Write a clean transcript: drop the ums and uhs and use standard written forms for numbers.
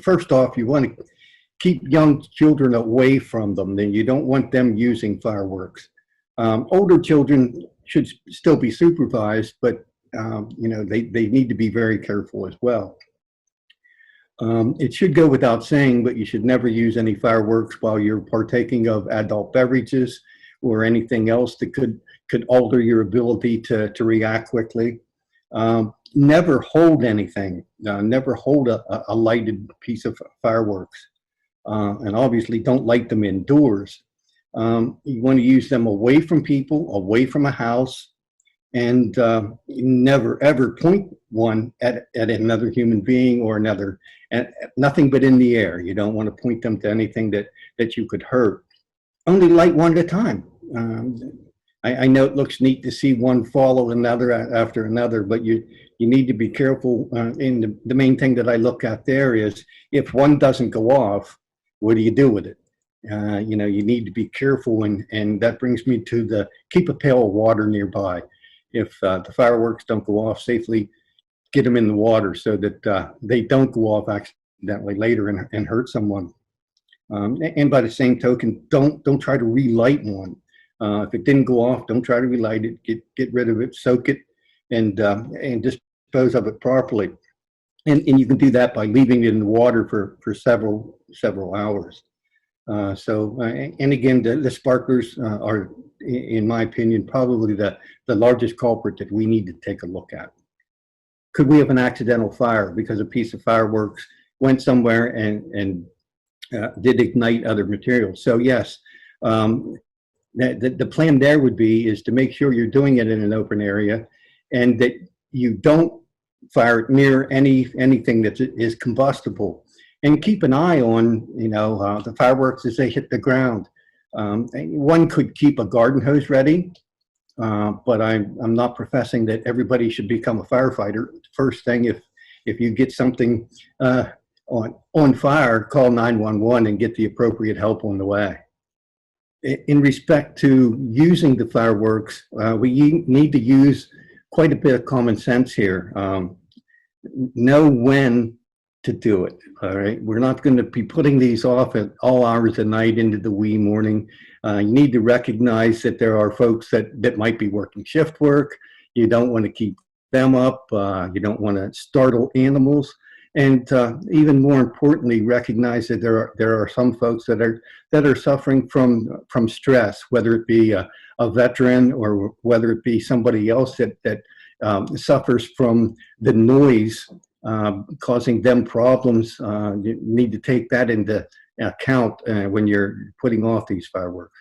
First off, you want to keep young children away from them. Then you don't want them using fireworks. Older children should still be supervised, but they need to be very careful as well. It should go without saying, but you should never use any fireworks while you're partaking of adult beverages or anything else that could alter your ability to react quickly. Never hold anything. Never hold a lighted piece of fireworks. And obviously don't light them indoors. You want to use them away from people, away from a house, and never ever point one at another human being or another, and nothing but in the air. You don't want to point them to anything that you could hurt. Only light one at a time. I know it looks neat to see one follow another after another, but you need to be careful. And the main thing that I look at there is if one doesn't go off, what do you do with it? You need to be careful, and that brings me to the keep a pail of water nearby. If the fireworks don't go off safely, get them in the water so that they don't go off accidentally later and hurt someone. And by the same token, don't try to relight one. If it didn't go off, don't try to relight it. Get rid of it, soak it, and dispose of it properly. And you can do that by leaving it in the water for several hours. And again, the sparklers are, in my opinion, probably the largest culprit that we need to take a look at. Could we have an accidental fire because a piece of fireworks went somewhere and did ignite other materials? So yes, the plan there would be is to make sure you're doing it in an open area, and that you don't fire it near anything that is combustible. And keep an eye on, the fireworks as they hit the ground. One could keep a garden hose ready, but I'm not professing that everybody should become a firefighter. First thing, if you get something on fire, call 911 and get the appropriate help on the way. In respect to using the fireworks, we need to use quite a bit of common sense here. Know when to do it. All right, we're not going to be putting these off at all hours of night into the wee morning. You need to recognize that there are folks that might be working shift work. You don't want to keep them up. You don't want to startle animals, and even more importantly, recognize that there are some folks that are suffering from stress, whether it be a veteran or whether it be somebody else that suffers from the noise causing them problems. You need to take that into account when you're putting off these fireworks.